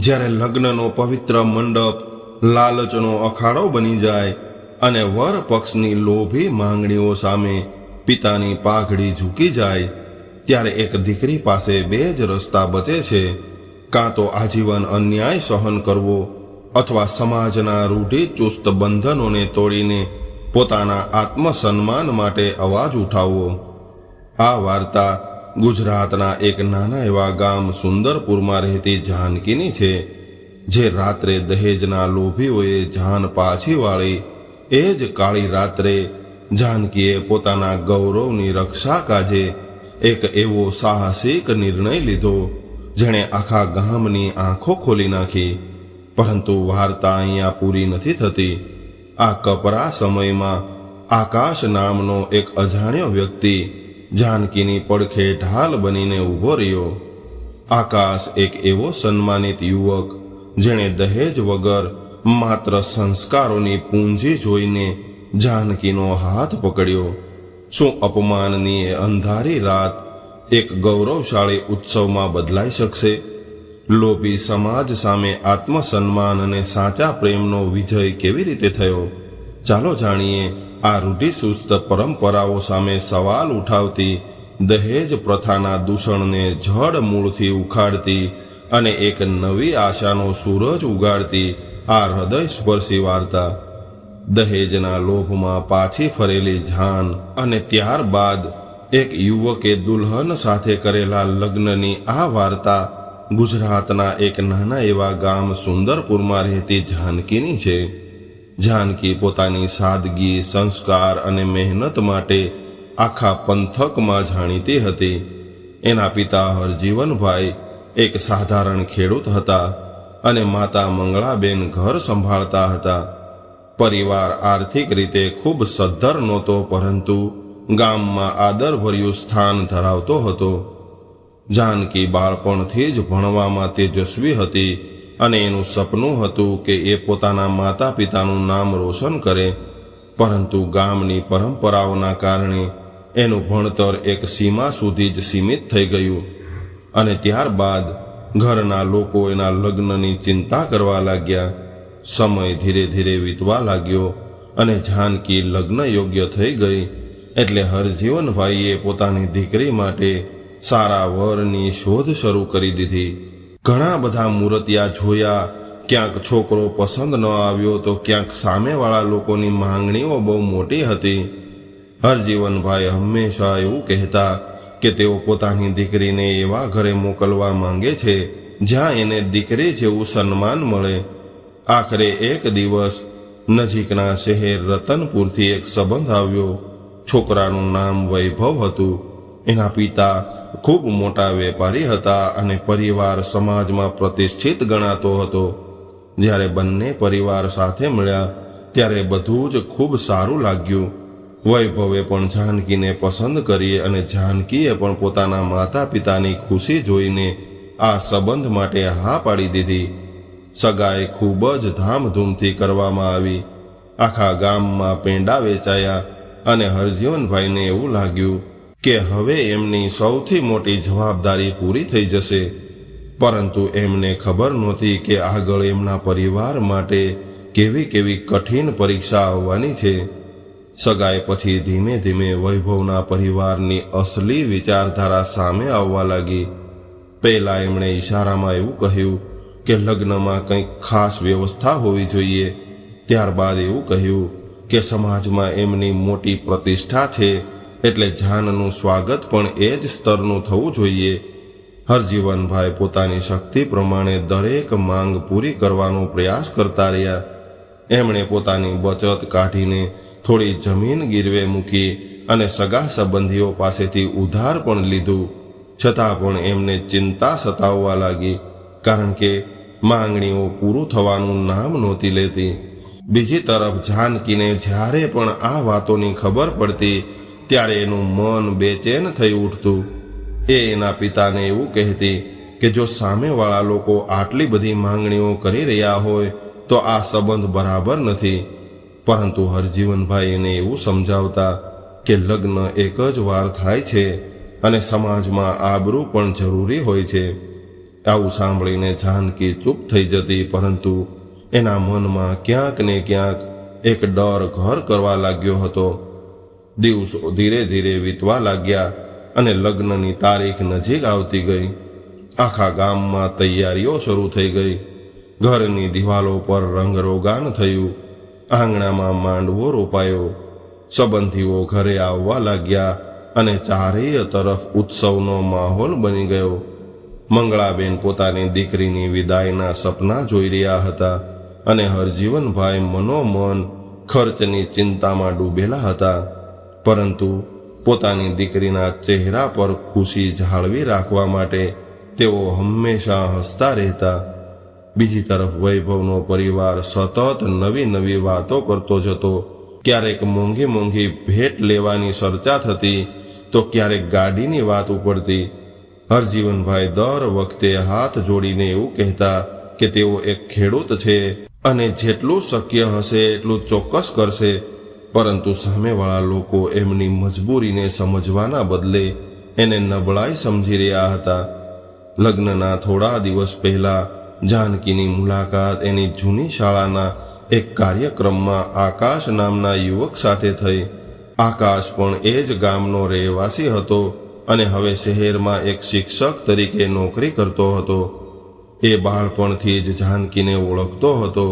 જ્યારે લગ્નનો પવિત્ર મંડપ લાલચનો અખાડો બની જાય અને વર પક્ષની લોભી માંગણીઓ સામે પિતાની પાઘડી ઝૂકી જાય, ત્યારે એક દીકરી પાસે બે જ રસ્તા બચે છે. કાં તો આજીવન અન્યાય સહન કરવો અથવા સમાજના રૂઢિચુસ્ત બંધનોને તોડીને પોતાના આત્મસન્માન માટે અવાજ ઉઠાવવો. આ વાર્તા ગુજરાતના એક નાના એવા ગામ સુંદરપુરમાં રહેતી જાનકીની છે, જે રાત્રે દહેજના લોભીઓએ જાન પાછી વાળી એ જ કાળી રાત્રે જાનકીએ પોતાના ગૌરવની રક્ષા કાજે એક એવો સાહસિક નિર્ણય લીધો, જેણે આખા ગામની આંખો ખોલી નાખી. પરંતુ વાર્તા અહીંયા પૂરી નથી થતી. આ કપરા સમયમાં આકાશ નામનો એક અજાણ્યો વ્યક્તિ જાનકીની પડખે ઢાલ બનીને ઊભો રહ્યો. આકાશ એક એવો સન્માનિત યુવક, જેણે દહેજ વગર માત્ર સંસ્કારોની પૂંજી જોઈને જાનકીનો હાથ પકડ્યો. શું અપમાનની એ અંધારી રાત એક ગૌરવશાળી ઉત્સવમાં બદલાઈ શકશે? લોભી સમાજ સામે આત્મસન્માન અને સાચા પ્રેમનો વિજય કેવી રીતે થયો? ચાલો જાણીએ આ રૂઢિચુસ્ત પરંપરાઓ સામે સવાલ ઉઠાવતી, દહેજ પ્રથાના દૂષણને જડ મૂળથી ઉખાડતી અને એક નવી આશાનો સૂરજ ઉગાડતી આ હૃદયસ્પર્શી વાર્તા. દહેજના લોભમાં પાછી ફરેલી જાન અને ત્યારબાદ એક યુવકે દુલ્હન સાથે કરેલા લગ્નની આ વાર્તા ગુજરાતના એક નાના એવા ગામ સુંદરપુરમાં રહેતી જાનકીની છે. જાનકી પોતાની સાદગી, સંસ્કાર અને મહેનત માટે આખા પંથકમાં જાણીતી હતી. એના પિતા હરજીવનભાઈ એક સાધારણ ખેડૂત હતા અને માતા મંગળાબેન ઘર સંભાળતા હતા. પરિવાર આર્થિક રીતે ખૂબ સદ્ધર નહોતો, પરંતુ ગામમાં આદરભર્યું સ્થાન ધરાવતો હતો. જાનકી બાળપણથી જ ભણવામાં તેજસ્વી હતી અને એનું સપનું હતું કે એ પોતાના માતા પિતાનું નામ રોશન કરે. પરંતુ ગામની પરંપરાઓના કારણે એનું ભણતર એક સીમા સુધી જ સીમિત થઈ ગયું અને ત્યારબાદ ઘરના લોકો એના લગ્નની ચિંતા કરવા લાગ્યા. સમય ધીરે ધીરે વીતવા લાગ્યો અને જાનકી લગ્ન યોગ્ય થઈ ગઈ. એટલે હરજીવનભાઈએ પોતાની દીકરી માટે સારા વરની શોધ શરૂ કરી દીધી. ઘણા બધા મૂર્તિયા જોયા. ક્યાંક છોકરો પસંદ ન આવ્યો તો ક્યાંક સામેવાળા લોકોની માંગણીઓ બહુ મોટી હતી. હરજીવનભાઈ હંમેશા એવું કહેતા કે તેઓ પોતાની દીકરીને એવા ઘરે મોકલવા માંગે છે જ્યાં એને દીકરી જેવું સન્માન મળે. આખરે એક દિવસ નજીકના શહેર રતનપુરથી એક સંબંધ આવ્યો. છોકરાનું નામ વૈભવ હતું. એના પિતા ખૂબ મોટા વેપારી હતા અને પરિવાર સમાજમાં પ્રતિષ્ઠિત ગણાતો હતો. જ્યારે બંને પરિવાર સાથે મળ્યા ત્યારે બધું જ ખૂબ સારું લાગ્યું. વૈભવે પણ જાનકીને પસંદ કરી અને જાનકીએ પણ પોતાના માતા પિતાની ખુશી જોઈને આ સંબંધ માટે હા પાડી દીધી. સગાઈ ખૂબ જ ધામધૂમથી કરવામાં આવી. આખા ગામમાં પેંડા વેચાયા અને હરજીવનભાઈને એવું લાગ્યું કે હવે એમની સૌથી મોટી જવાબદારી પૂરી થઈ જશે. પરંતુ એમને ખબર નહોતી કે આગળ એમના પરિવાર માટે કેવી કેવી કઠિન પરીક્ષા આવવાની છે. સગાઈ પછી ધીમે ધીમે વૈભવના પરિવારની અસલી વિચારધારા સામે આવવા લાગી. પહેલા એમણે ઈશારામાં એવું કહ્યું કે લગ્નમાં કંઈક ખાસ વ્યવસ્થા હોવી જોઈએ. ત્યારબાદ એવું કહ્યું કે સમાજમાં એમની મોટી પ્રતિષ્ઠા છે, એટલે જાનનું સ્વાગત પણ એ જ સ્તરનું થવું જોઈએ. હરજીવનભાઈ પોતાની શક્તિ પ્રમાણે દરેક માંગ પૂરી કરવાનો પ્રયાસ કરતા રહ્યા. એમણે પોતાની બચત કાઢીને થોડી જમીન ગીરવે મૂકી અને સગા સંબંધીઓ પાસેથી ઉધાર પણ લીધું. છતાં પણ એમને ચિંતા સતાવવા લાગી, કારણ કે માંગણીઓ પૂરું થવાનું નામ નહોતી લેતી. બીજી તરફ જાનકીને જ્યારે પણ આ વાતોની ખબર પડતી ત્યારે એનું મન બેચેન થઈ ઉઠતું. એ એના પિતાને એવું કહેતી કે જો સામેવાળા લોકો આટલી બધી માંગણીઓ કરી રહ્યા હોય તો આ સંબંધ બરાબર નથી. પરંતુ હરજીવનભાઈ એને એવું સમજાવતા કે લગ્ન એક જ વાર થાય છે અને સમાજમાં આબરૂ પણ જરૂરી હોય છે. આવું સાંભળીને જાનકી ચૂપ થઈ જતી, પરંતુ એના મનમાં ક્યાંક ને ક્યાંક એક ડર ઘર કરવા લાગ્યો હતો. દિવસો ધીરે ધીરે વીતવા લાગ્યા અને લગ્નની તારીખ નજીક આવતી ગઈ. આખા ગામમાં તૈયારીઓ શરૂ થઈ ગઈ. ઘરની દિવાલો પર રંગરોગાન થયું. આંગણામાં માંડવો રોપાયો. સંબંધીઓ ઘરે આવવા લાગ્યા અને ચારેય તરફ ઉત્સવનો માહોલ બની ગયો. મંગળાબેન પોતાની દીકરીની વિદાયના સપના જોઈ રહ્યા હતા અને હરજીવનભાઈ મનોમન ખર્ચની ચિંતામાં ડૂબેલા હતા. પરંતુ પોતાની દીકરીના ચહેરા પર ખુશી જાળવી રાખવા માટે તેઓ હંમેશા હસતા રહેતા. બીજી તરફ વૈભવનો પરિવાર સતત નવી નવી વાતો કરતો જતો. ક્યારેક મોંઘી મોંઘી ભેટ લેવાની ચર્ચા થતી, તો ક્યારેક ગાડીની વાત ઉપડતી. હરજીવનભાઈ દર વખતે હાથ જોડીને એવું કહેતા કે તેઓ એક ખેડૂત છે અને જેટલું શક્ય હશે એટલું ચોક્કસ કરશે. પરંતુ સામેવાળા લોકો એમની મજબૂરીને સમજવાના બદલે એને નબળાઈ સમજી રહ્યા હતા. લગ્નના થોડા દિવસ પહેલા જાનકીની મુલાકાત એની જૂની શાળાના એક કાર્યક્રમમાં આકાશ નામના યુવક સાથે થઈ. આકાશ પણ એ જ ગામનો રહેવાસી હતો અને હવે શહેરમાં એક શિક્ષક તરીકે નોકરી કરતો હતો. એ બાળપણથી જ જાનકીને ઓળખતો હતો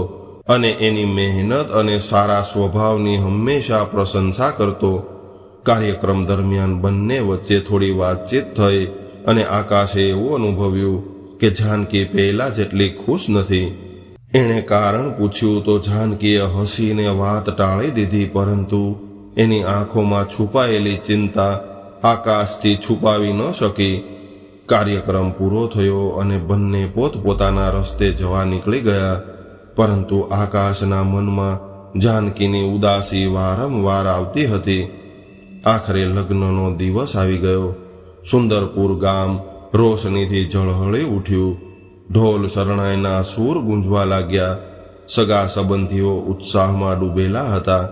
અને એની મહેનત અને સારા સ્વભાવની હંમેશા પ્રશંસા કરતો. કાર્યક્રમ દરમિયાન બંને વચ્ચે થોડી વાતચીત થઈ અને આકાશે એવું અનુભવ્યું કે જાનકી પહેલા જેટલી ખુશ નથી. એણે કારણ પૂછ્યું તો જાનકીએ હસીને વાત ટાળી દીધી, પરંતુ એની આંખોમાં છુપાયેલી ચિંતા આકાશથી છુપાવી ન શકી. કાર્યક્રમ પૂરો થયો અને બંને પોતપોતાના રસ્તે જવા નીકળી ગયા, પરંતુ આકાશના મનમાં જાનકીની ઉદાસી વારંવાર આવતી હતી. આખરે લગ્નનો દિવસ આવી ગયો. સુંદરપુર ગામ રોશનીથી ઝળહળી ઉઠ્યું. ઢોલ શરણાઈના સૂર ગુંજવા લાગ્યા. સગા સંબંધીઓ ઉત્સાહમાં ડૂબેલા હતા.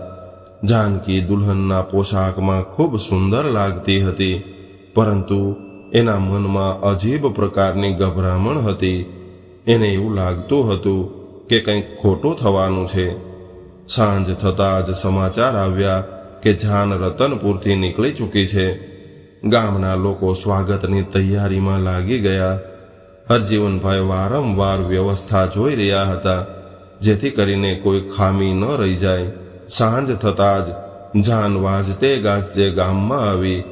જાનકી દુલ્હનના પોશાકમાં ખૂબ સુંદર લાગતી હતી, પરંતુ એના મનમાં અજીબ પ્રકારની ગભરામણ હતી. એને એવું લાગતું હતું કે કંઈક ખોટું થવાનું છે. સાંજ થતાં જ સમાચાર આવ્યા કે જાન રતનપુરથી નીકળી ચૂકી છે. ગામના લોકો સ્વાગતની તૈયારીમાં લાગી ગયા. હરજીવનભાઈ વારંવાર વ્યવસ્થા જોઈ રહ્યા હતા, જેથી કરીને કોઈ ખામી ન રહી જાય. સાંજ થતાં જ જાન વાજતે ગાજતે ગામમાં આવી.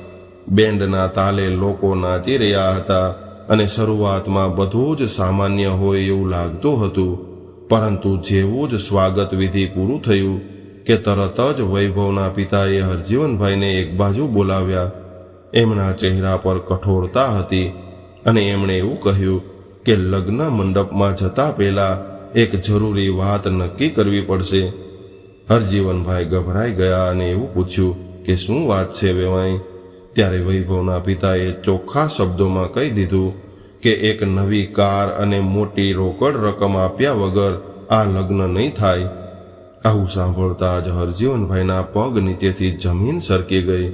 બેન્ડના તાલે લોકો નાચી રહ્યા હતા અને શરૂઆતમાં બધું જ સામાન્ય હોય એવું લાગતું હતું, પરંતુ જેવું જ સ્વાગત વિધિ પૂરું થયું કે તરત જ વૈભવના પિતાએ હરજીવનભાઈને એક બાજુ બોલાવ્યા. એમના ચહેરા પર કઠોરતા હતી અને એમણે એવું કહ્યું કે લગ્ન મંડપમાં જતા પહેલા એક જરૂરી વાત નક્કી કરવી પડશે. હરજીવનભાઈ ગભરાઈ ગયા અને એવું પૂછ્યું કે શું વાત છે વેવાઈ? ત્યારે વૈભવના પિતાએ ચોખ્ખા શબ્દોમાં કહી દીધું કે એક નવી કાર અને મોટી રોકડ રકમ આપ્યા વગર આ લગ્ન નહીં થાય. આવું સાંભળતા જ હરજીવનભાઈના પગ નીચેથી જમીન સરકી ગઈ.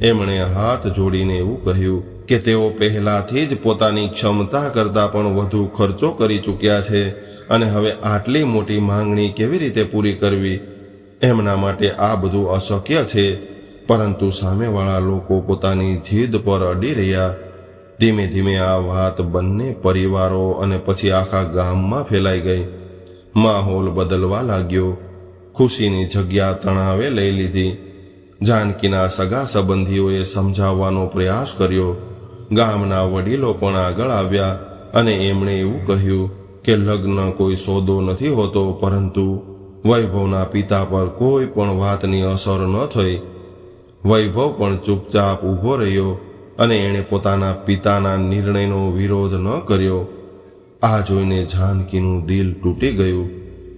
એમણે હાથ જોડીને એવું કહ્યું કે તેઓ પહેલાથી જ પોતાની ક્ષમતા કરતાં પણ વધુ ખર્ચો કરી ચૂક્યા છે અને હવે આટલી મોટી માંગણી કેવી રીતે પૂરી કરવી? એમના માટે આ બધું અશક્ય છે. પરંતુ સામેવાળા લોકો પોતાની જીદ પર અડી રહ્યા. ધીમે ધીમે આ વાત બંને પરિવારો અને પછી આખા ગામમાં ફેલાઈ ગઈ. માહોલ બદલવા લાગ્યો. ખુશીની જગ્યા તણાવે લઈ લીધી. જાનકીના સગા સંબંધીઓએ સમજાવવાનો પ્રયાસ કર્યો. ગામના વડીલો પણ આગળ આવ્યા અને એમણે એવું કહ્યું કે લગ્ન કોઈ સોદો નથી હોતો, પરંતુ વૈભવના પિતા પર કોઈ પણ વાતની અસર ન થઈ. વૈભવ પણ ચૂપચાપ ઊભો રહ્યો અને એણે પોતાના પિતાના નિર્ણયનો વિરોધ ન કર્યો. આ જોઈને જાનકીનું દિલ તૂટી ગયું.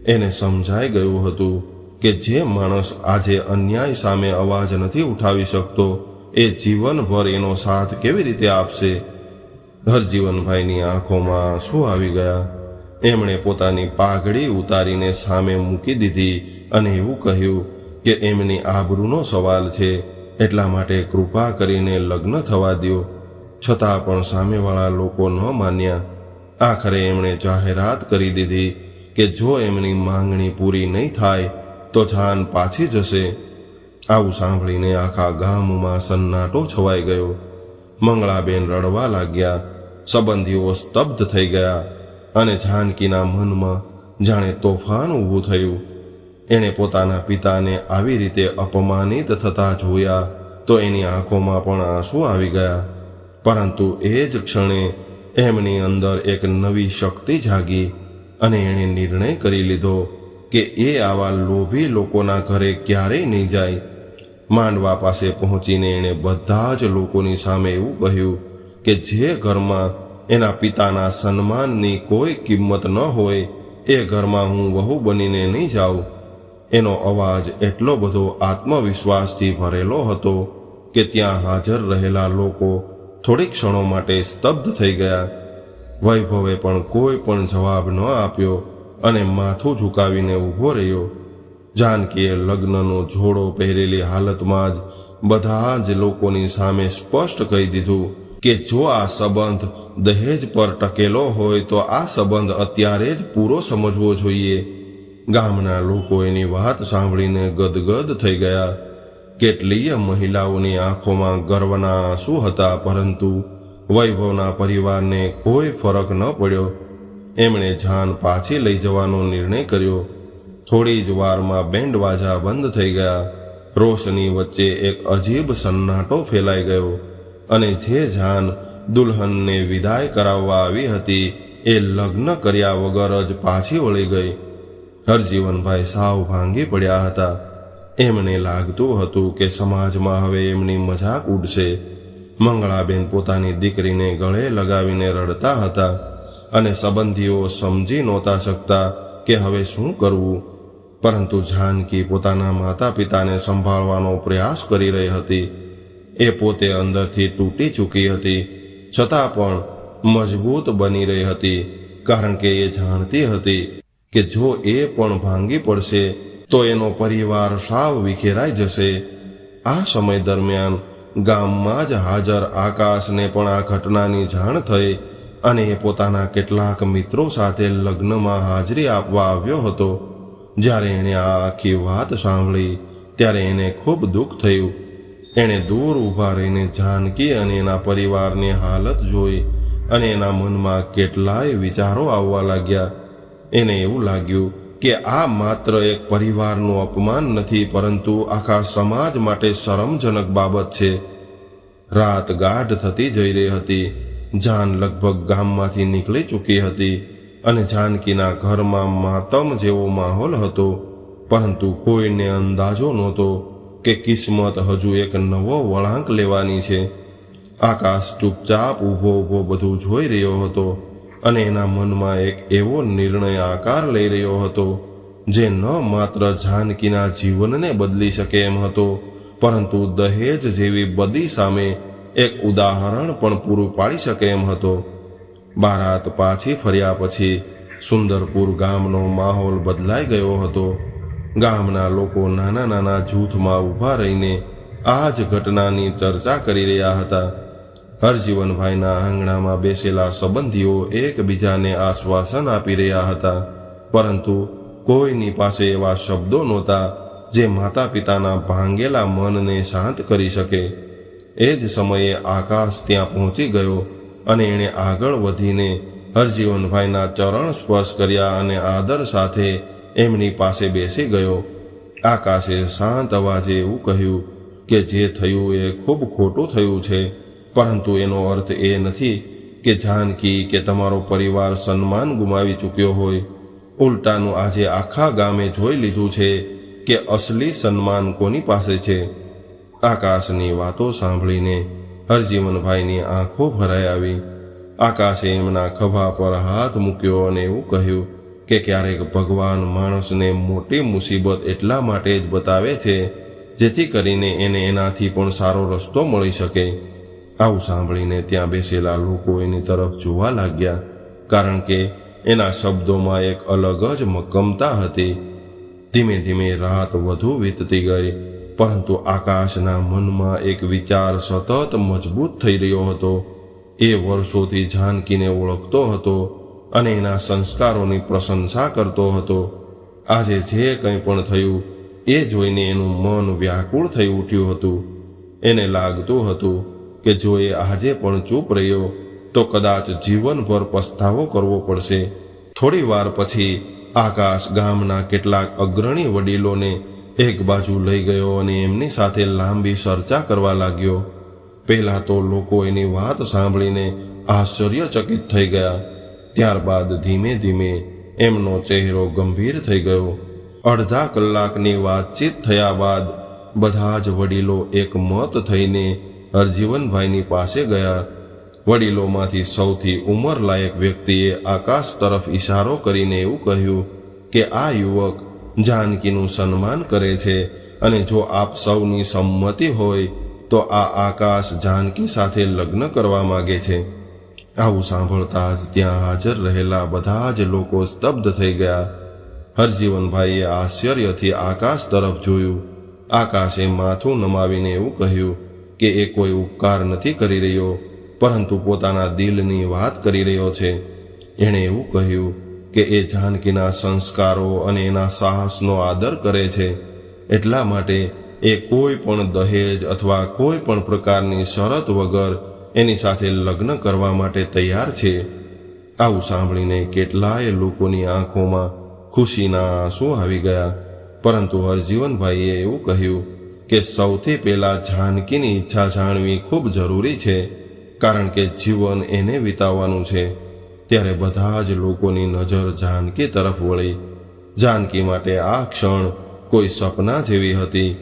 એને સમજાઈ ગયું હતું કે જે માણસ આજે અન્યાય સામે અવાજ નથી ઉઠાવી શકતો, એ જીવનભર એનો સાથ કેવી રીતે આપશે? હરજીવનભાઈની આંખોમાં આંસુ આવી ગયા. એમણે પોતાની પાઘડી ઉતારીને સામે મૂકી દીધી અને એવું કહ્યું કે એમની આબરૂનો સવાલ છે, એટલા માટે કૃપા કરીને લગ્ન થવા દ્યો. છતાં પણ સામેવાળા લોકો ન માન્યા. આખરે એમણે જાહેરાત કરી દીધી કે જો એમની માંગણી પૂરી નહીં થાય તો જાન પાછી જશે. આવું સાંભળીને આખા ગામમાં સન્નાટો છવાઈ ગયો. મંગળાબેન રડવા લાગ્યા. સંબંધીઓ સ્તબ્ધ થઈ ગયા અને જાનકીના મનમાં જાણે તોફાન ઊભું થયું. એણે પોતાના પિતાને આવી રીતે અપમાનિત થતા જોયા તો એની આંખોમાં પણ આંસુ આવી ગયા. પરંતુ એ જ ક્ષણે એમની અંદર એક નવી શક્તિ જાગી અને એણે નિર્ણય કરી લીધો કે એ આવા લોભી લોકોના ઘરે ક્યારેય નહીં જાય. માંડવા પાસે પહોંચીને એણે બધા જ લોકોની સામે એવું કહ્યું કે જે ઘરમાં એના પિતાના સન્માનની કોઈ કિંમત ન હોય એ ઘરમાં હું વહુ બનીને નહીં જાઉં. એનો અવાજ એટલો બધો આત્મવિશ્વાસથી ભરેલો હતો કે ત્યાં હાજર રહેલા લોકો થોડી ક્ષણો માટે સ્તબ્ધ થઈ ગયા. વૈભવે પણ કોઈ પણ જવાબ ન આપ્યો અને માથું ઝુકાવીને ઊભો રહ્યો. જાનકીએ લગ્નનો જોડો પહેરેલી હાલતમાં જ બધા જ લોકોની સામે સ્પષ્ટ કહી દીધું કે જો આ સંબંધ દહેજ પર ટકેલો હોય તો આ સંબંધ અત્યારે જ પૂરો સમજવો જોઈએ. ગામના લોકો એની વાત સાંભળીને ગદગદ થઈ ગયા. કેટલીય મહિલાઓની આંખોમાં ગર્વના આંસુ હતા, પરંતુ વૈભવના પરિવારને કોઈ ફરક ન પડ્યો. એમણે જાન પાછી લઈ જવાનો નિર્ણય કર્યો. થોડી જ વારમાં બેન્ડ વાજા બંધ થઈ ગયા. રોશની વચ્ચે એક અજીબ સન્નાટો ફેલાઈ ગયો અને જે જાન દુલ્હનને વિદાય કરાવવા આવી હતી એ લગ્ન કર્યા વગર જ પાછી વળી ગઈ. હરજીવનભાઈ સાવ ભાંગી પડ્યા હતા. એમને લાગતું હતું કે સમાજમાં હવે એમની મજાક ઉડશે. મંગળાબેન પોતાની દીકરીને ગળે લગાવીને રડતા હતા અને સંબંધીઓ સમજી નહોતા શકતા કે હવે શું કરવું. પરંતુ જાનકી પોતાના માતા પિતાને સંભાળવાનો પ્રયાસ કરી રહી હતી. એ પોતે અંદરથી તૂટી ચૂકી હતી, છતાં પણ મજબૂત બની રહી હતી, કારણ કે એ જાણતી હતી કે જો એ પણ ભાંગી પડશે તો એનો પરિવાર સાવ વિખેરાઈ જશે. આ સમય દરમિયાન ગામમાં જ હાજર આકાશને પણ આ ઘટનાની જાણ થઈ અને એ પોતાના કેટલાક મિત્રો સાથે લગ્નમાં હાજરી આપવા આવ્યો હતો. જ્યારે એણે આ આખી વાત સાંભળી ત્યારે એને ખૂબ દુઃખ થયું. એણે દૂર ઊભા રહીને જાનકી અને એના પરિવારની હાલત જોઈ અને એના મનમાં કેટલાય વિચારો આવવા લાગ્યા. એને એવું લાગ્યું કે આ માત્ર એક પરિવારનું અપમાન નથી, પરંતુ આખા સમાજ માટે શરમજનક બાબત છે. રાત ગાઢ થતી જઈ રહી હતી. જાન લગભગ ગામમાંથી નીકળી ચૂકી હતી અને જાનકીના ઘરમાં માતમ જેવો માહોલ હતો, પરંતુ કોઈને અંદાજો નહોતો કે કિસ્મત હજુ એક નવો વળાંક લેવાની છે. આકાશ ચૂપચાપ ઊભો બધું જોઈ રહ્યો હતો અને એના મનમાં એક એવો નિર્ણય આકાર લઈ રહ્યો હતો જે ન માત્ર જાનકીના જીવનને બદલી શકે એમ હતો, પરંતુ દહેજ જેવી બદી સામે એક ઉદાહરણ પણ પૂરું પાડી શકે એમ હતો. બારાત પાછી ફર્યા પછી સુંદરપુર ગામનો માહોલ બદલાઈ ગયો હતો. ગામના લોકો નાના નાના જૂથમાં ઊભા રહીને આ જ ઘટનાની ચર્ચા કરી રહ્યા હતા. હરજીવનભાઈના આંગણામાં બેસેલા સંબંધીઓ એકબીજાને આશ્વાસન આપી રહ્યા હતા, પરંતુ કોઈની પાસે એવા શબ્દો નહોતા જે માતા પિતાના ભાંગેલા મનને શાંત કરી શકે. એ જ સમયે આકાશ ત્યાં પહોંચી ગયો અને એણે આગળ વધીને હરજીવનભાઈના ચરણ સ્પર્શ કર્યા અને આદર સાથે એમની પાસે બેસી ગયો. આકાશે શાંત અવાજે એવું કહ્યું કે જે થયું એ ખૂબ ખોટું થયું છે, પરંતુ એનો અર્થ એ નથી કે જાનકી કે તમારો પરિવાર સન્માન ગુમાવી ચૂક્યો હોય. ઉલટાનું આજે આખા ગામે જોઈ લીધું છે કે અસલી સન્માન કોની પાસે છે. આકાશની વાતો સાંભળીને હરજીવનભાઈની આંખો ભરાઈ આવી. આકાશે એમના ખભા પર હાથ મૂક્યો અને એવું કહ્યું કે ક્યારેક ભગવાન માણસને મોટી મુસીબત એટલા માટે જ બતાવે છે જેથી કરીને એને એનાથી પણ સારો રસ્તો મળી શકે. આવું સાંભળીને ત્યાં બેસેલા લોકો એની તરફ જોવા લાગ્યા, કારણ કે એના શબ્દોમાં એક અલગ જ મક્કમતા હતી. ધીમે ધીમે રાત વધુ વીતતી ગઈ, પરંતુ આકાશના મનમાં એક વિચાર સતત મજબૂત થઈ રહ્યો હતો. એ વર્ષોથી જાનકીને ઓળખતો હતો અને એના સંસ્કારોની પ્રશંસા કરતો હતો. આજે જે કંઈ પણ થયું એ જોઈને એનું મન વ્યાકુળ થઈ ઉઠ્યું હતું. એને લાગતું હતું કે જો એ આજે પણ ચૂપ રહ્યો તો કદાચ જીવનભર પસ્તાવો કરવો પડશે. થોડી વાર પછી આકાશ ગામના કેટલાક અગ્રણી વડીલોને એક બાજુ લઈ ગયો અને એમની સાથે લાંબી ચર્ચા કરવા લાગ્યો. પહેલા તો લોકો એની વાત સાંભળીને આશ્ચર્યચકિત થઈ ગયા. ત્યારબાદ ધીમે ધીમે એમનો ચહેરો ગંભીર થઈ ગયો. અડધા કલાકની વાતચીત થયા બાદ બધા જ વડીલો એક મત થઈને હરજીવનભાઈની પાસે ગયા. વડીલોમાંથી સૌથી ઉંમરલાયક વ્યક્તિએ આકાશ તરફ ઈશારો કરીને એવું કહ્યું કે આ યુવક જાનકીનું સન્માન કરે છે અને જો આપ સૌની સંમતિ હોય તો આ આકાશ જાનકી સાથે લગ્ન કરવા માંગે છે. આવું સાંભળતા જ ત્યાં હાજર રહેલા બધા જ લોકો સ્તબ્ધ થઈ ગયા. હરજીવનભાઈએ આશ્ચર્યથી આકાશ તરફ જોયું. આકાશે માથું નમાવીને એવું કહ્યું કે એ કોઈ ઉપકાર નથી કરી રહ્યો, પરંતુ પોતાના દિલની વાત કરી રહ્યો છે. એણે એવું કહ્યું કે એ જાનકીના સંસ્કારો અને એના સાહસનો આદર કરે છે, એટલા માટે એ કોઈ પણ દહેજ અથવા કોઈ પણ પ્રકારની શરત વગર એની સાથે લગ્ન કરવા માટે તૈયાર છે. આવું સાંભળીને કેટલાય લોકોની આંખોમાં ખુશીના આંસુ આવી ગયા. પરંતુ હરજીવનભાઈએ એવું કહ્યું કે સૌથી પહેલા જાનકીની ઈચ્છા જાણવી ખૂબ જરૂરી છે, કારણ કે જીવન એને વિતાવવાનું છે. ત્યારે બધા જ લોકોની નજર જાનકી તરફ વળી. જાનકી માટે આ ક્ષણ કોઈ સપના જેવી હતી.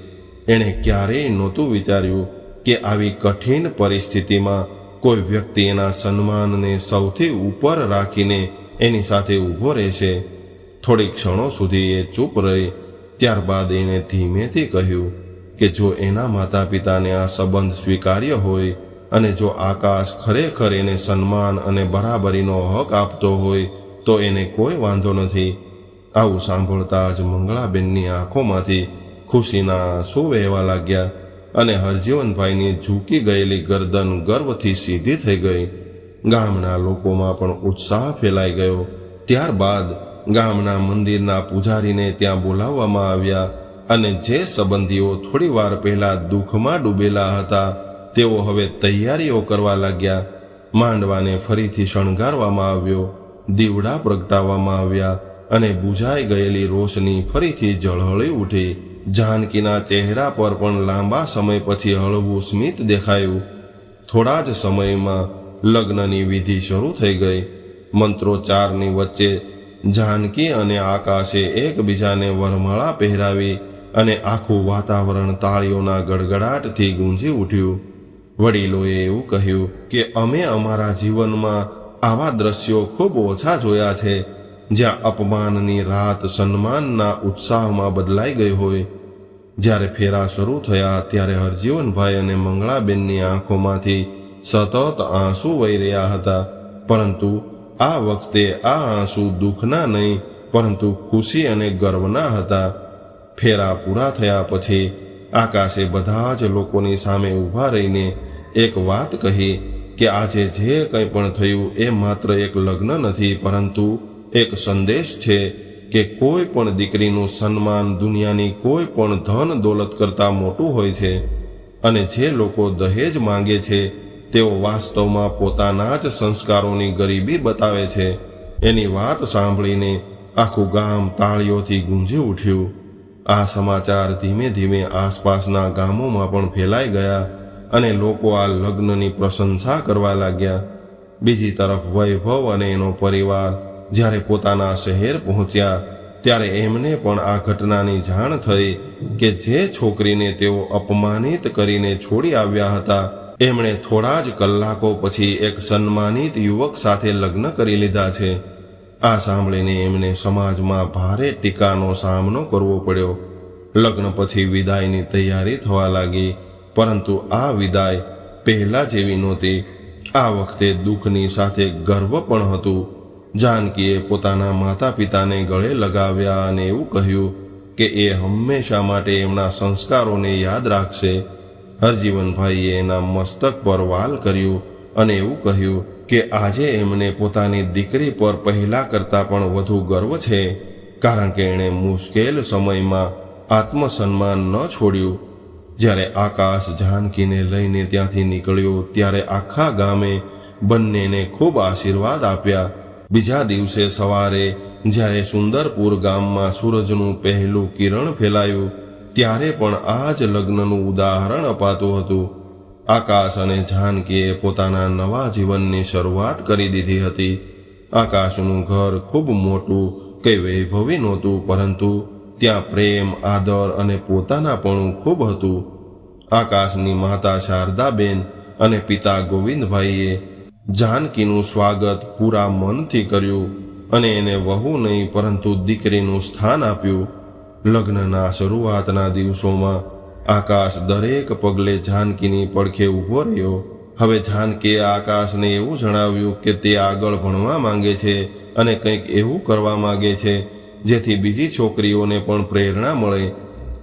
એણે ક્યારેય નહોતું વિચાર્યું કે આવી કઠિન પરિસ્થિતિમાં કોઈ વ્યક્તિ એના સન્માનને સૌથી ઉપર રાખીને એની સાથે ઊભો રહેશે. થોડી ક્ષણો સુધી એ ચૂપ રહી. ત્યારબાદ એને ધીમેથી કહ્યું કે જો એના માતા પિતાને આ સંબંધ સ્વીકાર્ય હોય અને જો આકાશ ખરેખર એને સન્માન અને બરાબરીનો હક આપતો હોય તો એને કોઈ વાંધો નથી. આવું સાંભળતા જ મંગળાબેનની આંખોમાંથી ખુશીના આંસુ વહેવા લાગ્યા અને હરજીવનભાઈની ઝૂકી ગયેલી ગરદન ગર્વથી સીધી થઈ ગઈ. ગામના લોકોમાં પણ ઉત્સાહ ફેલાઈ ગયો. ત્યારબાદ ગામના મંદિરના પૂજારીને ત્યાં બોલાવવામાં આવ્યા અને જે સંબંધીઓ થોડી વાર પહેલા દુઃખમાં ડૂબેલા હતા તેઓ હવે તૈયારીઓ કરવા લાગ્યા. માંડવાને ફરીથી શણગારવામાં આવ્યો, દીવડા પ્રગટાવવામાં આવ્યા અને બુઝાઈ ગયેલી રોશની ફરીથી ઝળહળી ઉઠી. જાનકીના ચહેરા પર પણ લાંબા સમય પછી હળવું સ્મિત દેખાયું. થોડા જ સમયમાં લગ્નની વિધિ શરૂ થઈ ગઈ. મંત્રોચ્ચારની વચ્ચે જાનકી અને આકાશે એકબીજાને વરમાળા પહેરાવી અને આખું વાતાવરણ તાળીઓના ગડગડાટથી ગૂંજી ઉઠ્યું. વડીલોએ એવું કહ્યું કે અમે અમારા જીવનમાં આવા દ્રશ્યો ખૂબ ઓછા જોયા છે, જ્યાં અપમાનની રાત સન્માનના ઉત્સાહમાં બદલાઈ ગઈ હોય. જ્યારે ફેરા શરૂ થયા ત્યારે હરજીવનભાઈ અને મંગળાબેનની આંખોમાંથી સતત આંસુ વહી રહ્યા હતા, પરંતુ આ વખતે આ આંસુ દુઃખના નહીં પરંતુ ખુશી અને ગર્વના હતા. ફેરા પૂરા થયા પછી આકાશે બધા જ લોકોની સામે ઊભા રહીને એક વાત કહી કે આજે જે કંઈ પણ થયું એ માત્ર એક લગ્ન નથી, પરંતુ એક સંદેશ છે કે કોઈ પણ દીકરીનું સન્માન દુનિયાની કોઈ પણ ધન દોલત કરતાં મોટું હોય છે, અને જે લોકો દહેજ માંગે છે તેઓ વાસ્તવમાં પોતાના જ સંસ્કારોની ગરીબી બતાવે છે. એની વાત સાંભળીને આખું ગામ તાળીઓથી ગૂંજી ઉઠ્યું. આ સમાચાર ધીમે ધીમે આસપાસના ગામોમાં પણ ફેલાઈ ગયા અને લોકો આ લગ્નની પ્રશંસા કરવા લાગ્યા. બીજી તરફ વૈભવ અને એનો પરિવાર જ્યારે પોતાના શહેર પહોંચ્યા ત્યારે એમને પણ આ ઘટનાની જાણ થઈ કે જે છોકરીને તેઓ અપમાનિત કરીને છોડી આવ્યા હતા એમણે થોડા જ કલાકો પછી એક સન્માનિત યુવક સાથે લગ્ન કરી લીધા છે. આ સાંભળીને એમને સમાજમાં ભારે ટીકાનો સામનો કરવો પડ્યો. લગ્ન પછી વિદાયની તૈયારી થવા લાગી, પરંતુ આ વિદાય પહેલા જેવી નહોતી. આ વખતે દુઃખની સાથે ગર્વ પણ હતું. જાનકીએ પોતાના માતા પિતાને ગળે લગાવ્યા અને એવું કહ્યું કે એ હંમેશા માટે એમના સંસ્કારોને યાદ રાખશે. હરજીવનભાઈએ એના મસ્તક પર વાલ કર્યું અને એવું કહ્યું કે આજે એમને પોતાની દીકરી પર પહેલા કરતાં પણ વધુ ગર્વ છે, કારણ કે એણે મુશ્કેલ સમયમાં આત્મસન્માન ન છોડ્યું. જ્યારે આકાશ જાનકીને લઈને ત્યાંથી નીકળ્યો ત્યારે આખા ગામે બંનેને ખૂબ આશીર્વાદ આપ્યા. બીજા દિવસે સવારે જ્યારે સુંદરપુર ગામમાં સૂરજનું પહેલું કિરણ ફેલાયું ત્યારે પણ આ જ લગ્નનું ઉદાહરણ અપાતું હતું. આકાશ અને જાનકીએ પોતાના નવા જીવનની શરૂઆત કરી દીધી હતી. આકાશનું ઘર ખૂબ મોટું કે વૈભવી નહોતું, પરંતુ ત્યાં પ્રેમ, આદર અને પોતાનાપણું ખૂબ હતું. આકાશની માતા શારદાબેન અને પિતા ગોવિંદભાઈએ જાનકીનું સ્વાગત પૂરા મનથી કર્યું અને એને વહુ નહીં પરંતુ દીકરીનું સ્થાન આપ્યું. લગ્નના શરૂઆતના દિવસોમાં આકાશ દરેક પગલે જાનકીની પડખે ઊભો રહ્યો. હવે જાનકીએ આકાશને એવું જણાવ્યું કે તે આગળ ભણવા માંગે છે અને કંઈક એવું કરવા માંગે છે જેથી બીજી છોકરીઓને પણ પ્રેરણા મળે.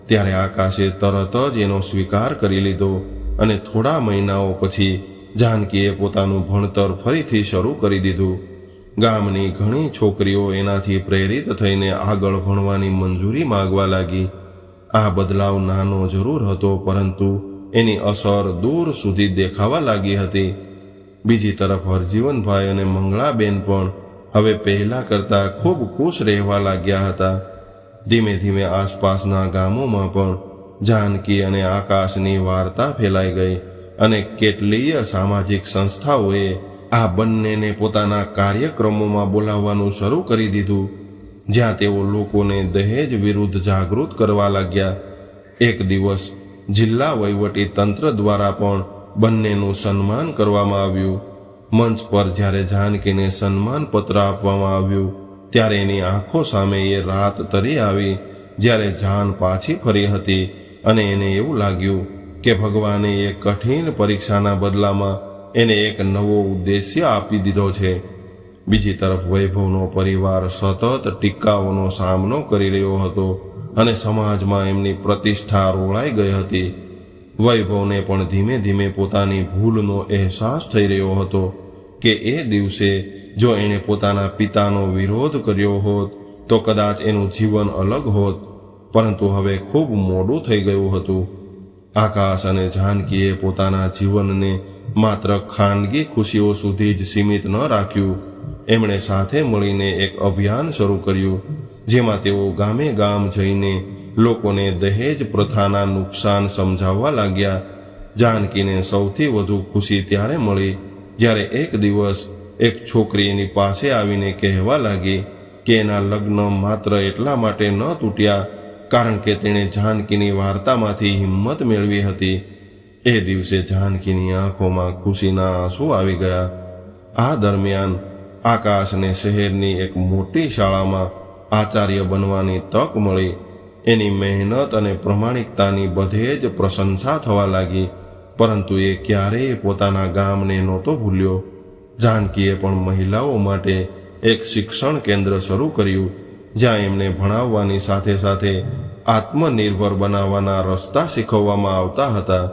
ત્યારે આકાશે તરત જ એનો સ્વીકાર કરી લીધો અને થોડા મહિનાઓ પછી જાનકીએ પોતાનું ભણતર ફરીથી શરૂ કરી દીધું. ગામની ઘણી છોકરીઓ એનાથી પ્રેરિત થઈને આગળ ભણવાની મંજૂરી માંગવા લાગી. આ બદલાવ નાનો જરૂર હતો, પરંતુ એની અસર દૂર સુધી દેખાવા લાગી હતી. બીજી તરફ હરજીવનભાઈ અને મંગળાબેન પણ હવે પહેલા કરતાં ખૂબ ખુશ રહેવા લાગ્યા હતા. ધીમે ધીમે આસપાસના ગામોમાં પણ જાનકી અને આકાશની વાર્તા ફેલાઈ ગઈ અને કેટલીય સામાજિક સંસ્થાઓએ આ બંનેને પોતાના કાર્યક્રમોમાં બોલાવવાનું શરૂ કરી દીધું, જ્યાં તેઓ લોકોને દહેજ વિરુદ્ધ જાગૃત કરવા લાગ્યા. એક દિવસ જિલ્લા વહીવટી તંત્ર દ્વારા પણ બંનેનું સન્માન કરવામાં આવ્યું. મંચ પર જ્યારે જાનકીને સન્માન પત્ર આપવામાં આવ્યું ત્યારે એની આંખો સામે એ રાત તરી આવી જ્યારે જાન પાછી ફરી હતી અને એને એવું લાગ્યું કે ભગવાને એ કઠિન પરીક્ષાના બદલામાં એને એક નવો ઉદ્દેશ્ય આપી દીધો છે. બીજી તરફ વૈભવનો પરિવાર સતત ટીકાઓનો સામનો કરી રહ્યો હતો અને સમાજમાં એમની પ્રતિષ્ઠા રોળાઈ ગઈ હતી. વૈભવને પણ ધીમે ધીમે પોતાની ભૂલનો અહેસાસ થઈ રહ્યો હતો કે એ દિવસે જો એણે પોતાના પિતાનો વિરોધ કર્યો હોત તો કદાચ એનું જીવન અલગ હોત, પરંતુ હવે ખૂબ મોડું થઈ ગયું હતું. આકાશ અને જાનકીએ પોતાના જીવનને માત્ર ખાનગી ખુશીઓ સુધી જ સીમિત ન રાખ્યું. એમણે સાથે મળીને એક અભિયાન શરૂ કર્યું, જેમાં તેઓ ગામે ગામ જઈને લોકોને દહેજ પ્રથાના નુકસાન સમજાવવા લાગ્યા. જાનકીને સૌથી વધુ ખુશી ત્યારે મળી જ્યારે એક દિવસ એક છોકરી એની પાસે આવીને કહેવા લાગી કે એના લગ્ન માત્ર એટલા માટે ન તૂટ્યા કારણ કે તેણે જાનકીની વાર્તામાંથી હિંમત મેળવી હતી. એ દિવસે જાનકીની આંખોમાં ખુશીના આંસુ આવી ગયા. આ દરમિયાન આકાશને શહેરની એક મોટી શાળામાં આચાર્ય બનવાની તક મળી. એની મહેનત અને પ્રમાણિકતાની બધે જ પ્રશંસા થવા લાગી, પરંતુ એ ક્યારેય પોતાના ગામને નહોતો ભૂલ્યો. જાનકીએ પણ મહિલાઓ માટે એક શિક્ષણ કેન્દ્ર શરૂ કર્યું, જ્યાં એમને ભણાવવાની સાથે સાથે આત્મનિર્ભર બનાવવાના રસ્તા શીખવવામાં આવતા હતા.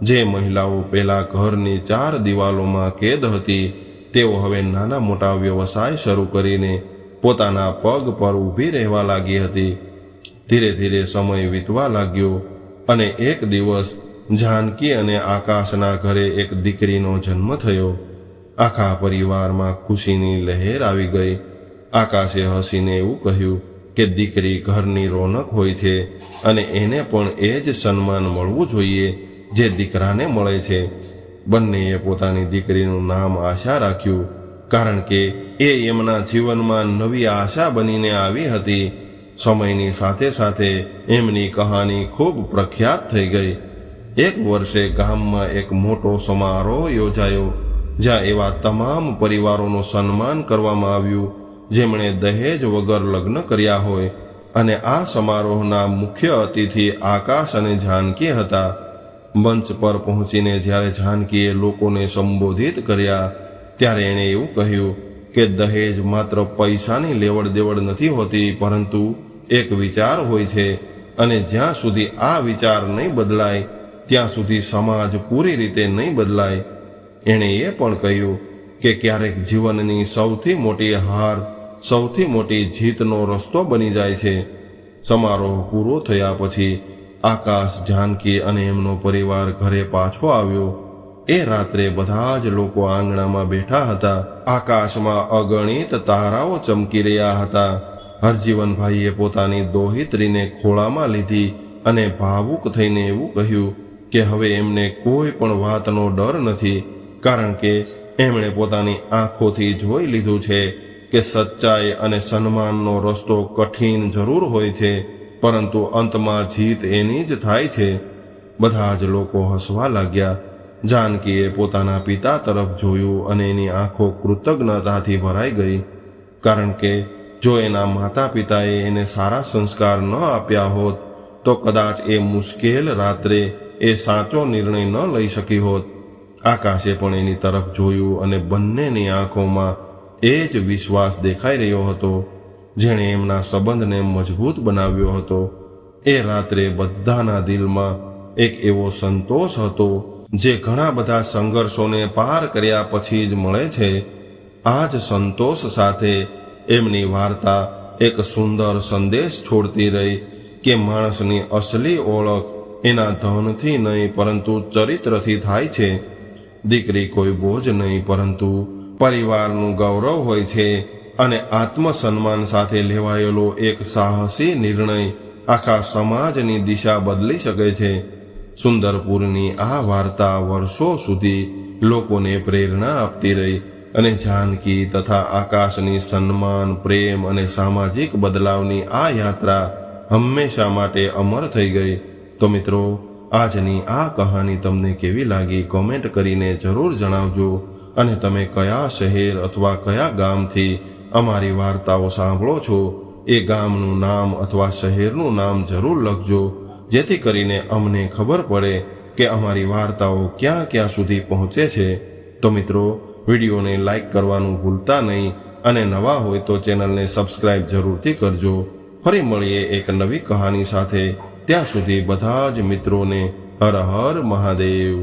જે મહિલાઓ પહેલા ઘરની 4 દિવાલોમાં કેદ હતી, તેઓ હવે નાના મોટા વ્યવસાય શરૂ કરીને પોતાના પગ પર ઊભી રહેવા લાગી હતી. ધીરે ધીરે સમય વીતવા લાગ્યો અને એક દિવસ જાનકી અને આકાશના ઘરે એક દીકરીનો જન્મ થયો. આખા પરિવારમાં ખુશીની લહેર આવી ગઈ. આકાશે હસીને એવું કહ્યું કે દીકરી ઘરની રોનક હોય છે અને એને પણ એ જ સન્માન મળવું જોઈએ જે દીકરાને મળે છે. બંનેએ પોતાની દીકરીનું નામ આશા રાખ્યું, કારણ કે એ એમના જીવનમાં નવી આશા બનીને આવી હતી. સમયની સાથે સાથે એમની કહાની ખૂબ પ્રખ્યાત થઈ ગઈ. એક વર્ષે ગામમાં એક મોટો સમારોહ યોજાયો, જ્યાં એવા તમામ પરિવારોનું સન્માન કરવામાં આવ્યું જેમણે દહેજ વગર લગ્ન કર્યા હોય, અને આ સમારોહના મુખ્ય અતિથિ આકાશ અને જાનકી હતા. મંચ પર પહોંચીને જ્યારે જાનકીએ લોકોને સંબોધિત કર્યા ત્યારે એણે એવું કહ્યું કે દહેજ માત્ર પૈસાની લેવડ દેવડ નથી હોતી, પરંતુ એક વિચાર હોય છે, અને જ્યાં સુધી આ વિચાર નહીં બદલાય ત્યાં સુધી સમાજ પૂરી રીતે નહીં બદલાય. એણે એ પણ કહ્યું કે ક્યારેક જીવનની સૌથી મોટી હાર સૌથી મોટી જીતનો રસ્તો બની જાય છે. સમારોહ પૂરો થયા પછી આકાશ, જાનકી અને એમનો પરિવાર ઘરે પાછો આવ્યો. એ રાત્રે બધા જ લોકો આંગણામાં બેઠા હતા. આકાશમાં અગણિત તારાઓ ચમકી રહ્યા હતા. હરજીવનભાઈએ પોતાની દોહિત્રીને ખોળામાં લીધી અને ભાવુક થઈને એવું કહ્યું કે હવે એમને કોઈ પણ વાતનો ડર નથી, કારણ કે એમણે પોતાની આંખોથી જોઈ લીધું છે કે સચ્ચાઈ અને સન્માનનો રસ્તો કઠિન જરૂર હોય છે, પરંતુ અંતમાં જીત એની જ થાય છે. બધા જ લોકો હસવા લાગ્યા. જાનકીએ પોતાના પિતા તરફ જોયું અને એની આંખો કૃતજ્ઞતાથી ભરાઈ ગઈ, કારણ કે જો એના માતા પિતાએ એને સારા સંસ્કાર ન આપ્યા હોત તો કદાચ એ મુશ્કેલ રાત્રે એ સાચો નિર્ણય ન લઈ શકી હોત. આકાશે પણ એની તરફ જોયું અને બંનેની આંખોમાં એ જ વિશ્વાસ દેખાઈ રહ્યો હતો જેણે એમના સંબંધને મજબૂત બનાવ્યો હતો. એ રાત્રે બધાના દિલમાં એક એવો સંતોષ હતો જે ઘણા બધા સંઘર્ષોને પાર કર્યા પછી જ મળે છે. આ જ સંતોષ સાથે એમની વાર્તા એક સુંદર સંદેશ છોડતી રહી કે માણસની અસલી ઓળખ એના ધનથી નહીં પરંતુ ચરિત્રથી થાય છે. દીકરી કોઈ બોજ નહીં પરંતુ પરિવારનું ગૌરવ હોય છે, અને આત્મસન્માન સાથે લેવાયેલો એક સાહસી નિર્ણય આખા સમાજની દિશા બદલી શકે છે. સુંદરપુરની આ વાર્તા વર્ષો સુધી લોકોને પ્રેરણા આપતી રહી અને જાનકી તથા આકાશની સન્માન, પ્રેમ અને સામાજિક બદલાવની આ યાત્રા હંમેશા માટે અમર થઈ ગઈ. તો મિત્રો, આજની આ કહાની તમને કેવી લાગી કોમેન્ટ કરીને જરૂર જણાવજો. અને તમે કયા શહેર અથવા કયા ગામથી અમારી વાર્તાઓ સાંભળો છો એ ગામનું નામ અથવા શહેરનું નામ જરૂર લખજો, જેથી કરીને અમને ખબર પડે કે અમારી વાર્તાઓ ક્યાં ક્યાં સુધી પહોંચે છે. તો મિત્રો, વિડીયોને લાઈક કરવાનું ભૂલતા નહીં અને નવા હોય તો ચેનલને સબસ્ક્રાઇબ જરૂરથી કરજો. ફરી મળીએ એક નવી કહાની સાથે. ત્યાં સુધી બધા જ મિત્રોને હર હર મહાદેવ.